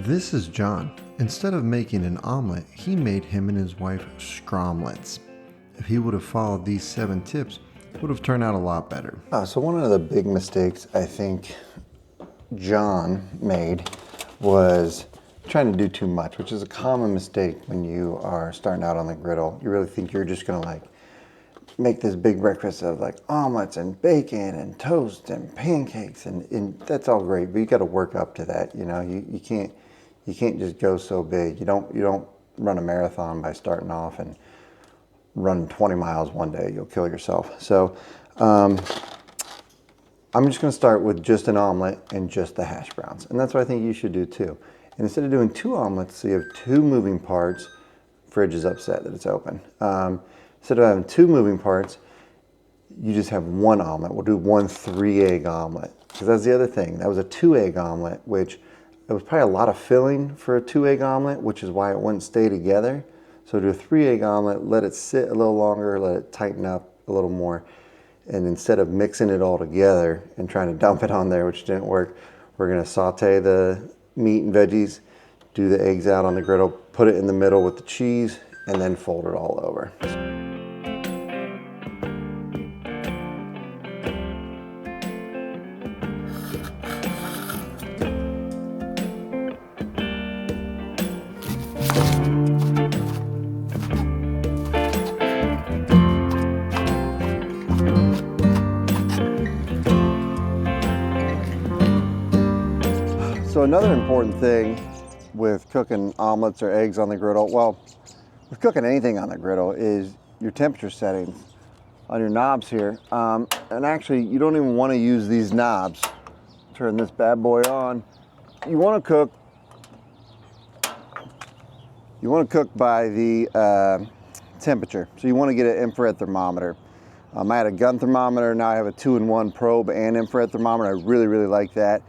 This is John. Instead of making an omelet, he made him and his wife scromlets. If he would have followed these 7 tips, it would have turned out a lot better. So one of the big mistakes I think John made was trying to do too much, which is a common mistake when you are starting out on the griddle. You really think you're just gonna like make this big breakfast of like omelets and bacon and toast and pancakes, and that's all great, but you got to work up to that. You know, you can't just go so big. You don't run a marathon by starting off and run 20 miles one day. You'll kill yourself. So I'm just going to start with just an omelet and just the hash browns, and that's what I think you should do too. And instead of doing 2 omelets, so you have 2 moving parts. Fridge is upset that it's open. Instead of having 2 moving parts, you just have 1 omelet. We'll do 1 3-egg omelet, because that's the other thing. That was a 2-egg omelet, which it was probably a lot of filling for a 2-egg omelet, which is why it wouldn't stay together. So do a 3-egg omelet, let it sit a little longer, let it tighten up a little more. And instead of mixing it all together and trying to dump it on there, which didn't work, we're gonna saute the meat and veggies, do the eggs out on the griddle, put it in the middle with the cheese, and then fold it all over. So another important thing with cooking omelets or eggs on the griddle, well, with cooking anything on the griddle, is your temperature settings on your knobs here. And actually, you don't even want to use these knobs. Turn this bad boy on. You want to cook by the temperature. So you want to get an infrared thermometer. I had a gun thermometer. Now I have a 2-in-1 probe and infrared thermometer. I really like that.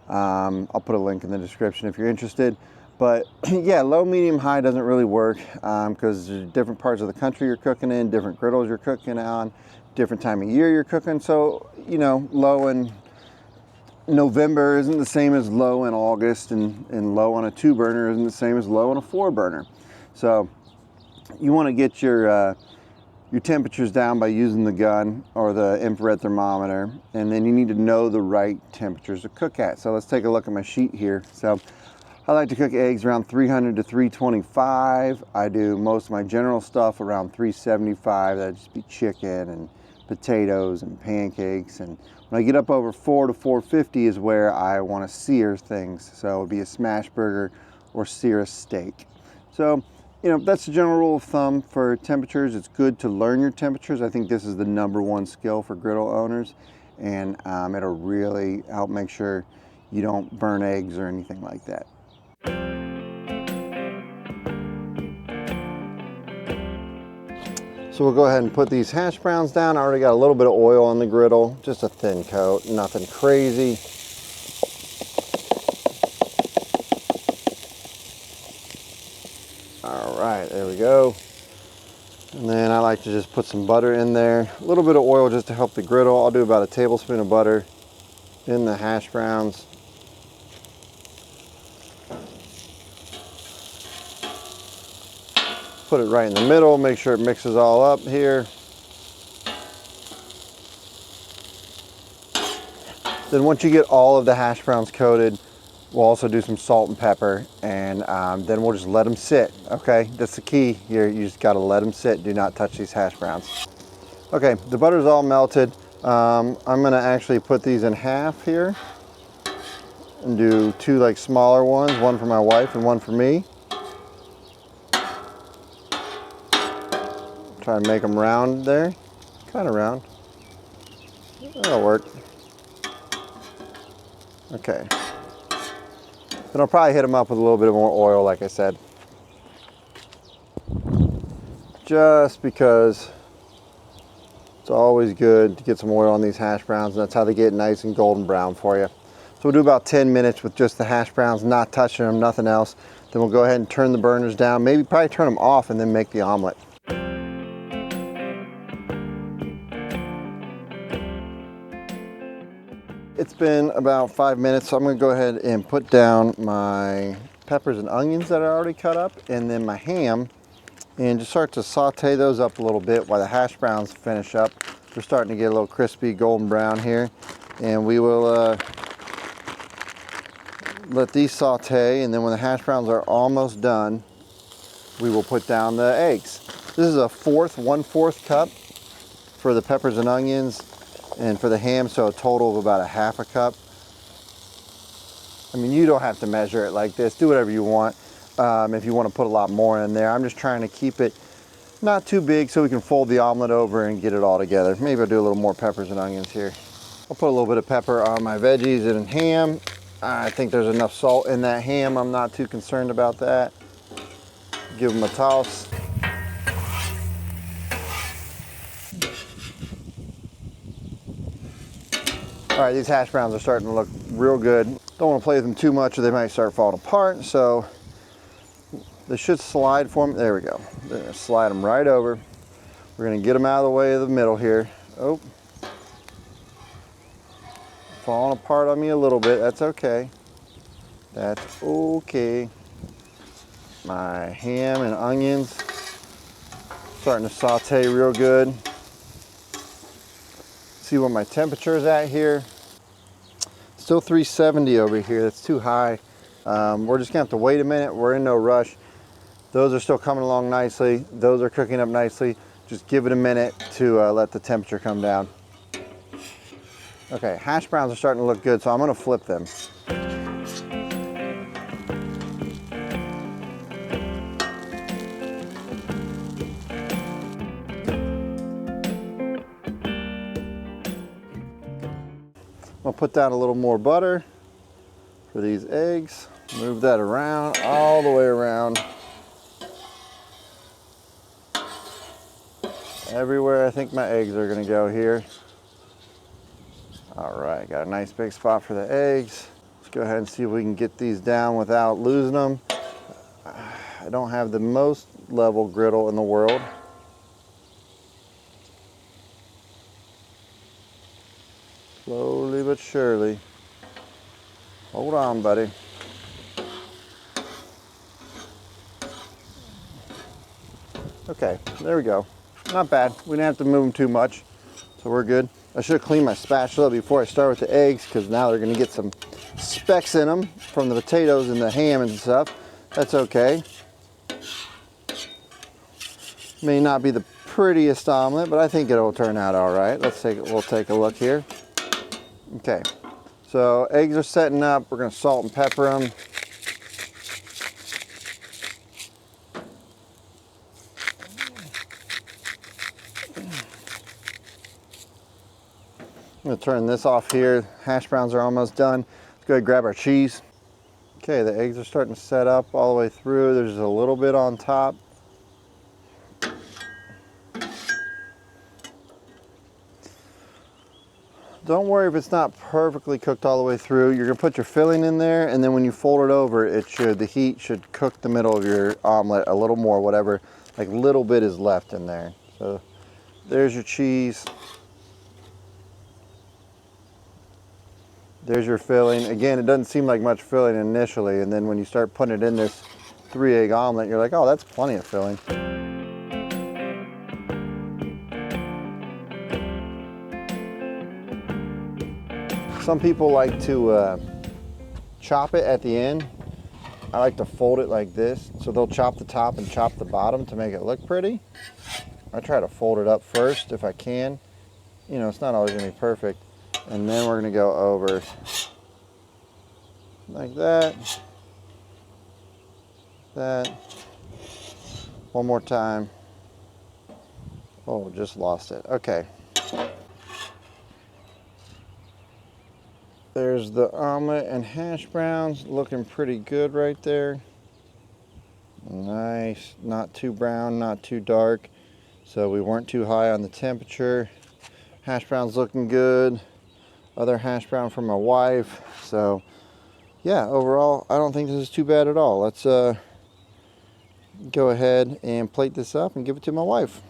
I'll put a link in the description if you're interested. But yeah, low, medium, high doesn't really work because there's different parts of the country you're cooking in, different griddles you're cooking on, different time of year you're cooking. So, you know, low in November isn't the same as low in August, and low on a 2-burner isn't the same as low on a 4-burner. So you want to get your temperatures down by using the gun or the infrared thermometer, and then you need to know the right temperatures to cook at. So let's take a look at my sheet here. So I like to cook eggs around 300 to 325. I do most of my general stuff around 375. That'd just be chicken and potatoes and pancakes. And when I get up over 4 to 450 is where I want to sear things. So it would be a smash burger or sear a steak. So, you know, that's the general rule of thumb for temperatures. It's good to learn your temperatures. I think this is the #1 skill for griddle owners, and it'll really help make sure you don't burn eggs or anything like that. So we'll go ahead and put these hash browns down. I already got a little bit of oil on the griddle, just a thin coat, nothing crazy. All right, there we go. And then I like to just put some butter in there. A little bit of oil just to help the griddle. I'll do about a tablespoon of butter in the hash browns. Put it right in the middle, make sure it mixes all up here. Then once you get all of the hash browns coated, we'll also do some salt and pepper, and then we'll just let them sit, okay? That's the key here. You just gotta let them sit. Do not touch these hash browns. Okay, the butter's all melted. I'm gonna actually put these in half here and do 2 like smaller ones, one for my wife and one for me. Try and make them round there, kind of round. That'll work. Okay. Then I'll probably hit them up with a little bit more oil, like I said. Just because it's always good to get some oil on these hash browns, and that's how they get nice and golden brown for you. So we'll do about 10 minutes with just the hash browns, not touching them, nothing else. Then we'll go ahead and turn the burners down, maybe probably turn them off and then make the omelet. It's been about 5 minutes, so I'm gonna go ahead and put down my peppers and onions that are already cut up, and then my ham, and just start to saute those up a little bit while the hash browns finish up. They're starting to get a little crispy golden brown here, and we will let these saute, and then when the hash browns are almost done, we will put down the eggs. This is a 1/4 cup for the peppers and onions, and for the ham, so a total of about a 1/2 cup. I mean, you don't have to measure it like this. Do whatever you want. If you want to put a lot more in there. I'm just trying to keep it not too big so we can fold the omelet over and get it all together. Maybe I'll do a little more peppers and onions here. I'll put a little bit of pepper on my veggies and ham. I think there's enough salt in that ham. I'm not too concerned about that. Give them a toss. All right, these hash browns are starting to look real good. Don't want to play with them too much or they might start falling apart. So they should slide for me. There we go. They're gonna slide them right over. We're gonna get them out of the way of the middle here. Oh, falling apart on me a little bit. That's okay. That's okay. My ham and onions starting to saute real good. See what my temperature is at here. Still 370 over here. That's too high. We're just gonna have to wait a minute. We're in no rush. Those are still coming along nicely. Those are cooking up nicely. Just give it a minute to let the temperature come down. Okay, hash browns are starting to look good, so I'm gonna flip them. I'll put down a little more butter for these eggs. Move that around, all the way around. Everywhere I think my eggs are gonna go here. All right, got a nice big spot for the eggs. Let's go ahead and see if we can get these down without losing them. I don't have the most level griddle in the world. Slowly but surely. Hold on, buddy. Okay, there we go. Not bad. We didn't have to move them too much, so we're good. I should have cleaned my spatula before I start with the eggs, because now they're going to get some specks in them from the potatoes and the ham and stuff. That's okay. May not be the prettiest omelet, but I think it'll turn out all right. We'll take a look here. Okay, so eggs are setting up. We're going to salt and pepper them. I'm going to turn this off here. Hash browns are almost done. Let's go ahead and grab our cheese. Okay, the eggs are starting to set up all the way through. There's a little bit on top. Don't worry if it's not perfectly cooked all the way through. You're gonna put your filling in there, and then when you fold it over, the heat should cook the middle of your omelet a little more, whatever, like little bit is left in there. So there's your cheese. There's your filling. Again, it doesn't seem like much filling initially, and then when you start putting it in this 3-egg omelet, you're like, oh, that's plenty of filling. Some people like to chop it at the end. I like to fold it like this. So they'll chop the top and chop the bottom to make it look pretty. I try to fold it up first if I can. You know, it's not always gonna be perfect. And then we're gonna go over like that. That. One more time. Oh, just lost it. Okay. There's the omelet and hash browns, looking pretty good right there. Nice, not too brown, not too dark. So we weren't too high on the temperature. Hash browns looking good. Other hash brown from my wife. So yeah, overall, I don't think this is too bad at all. Let's go ahead and plate this up and give it to my wife.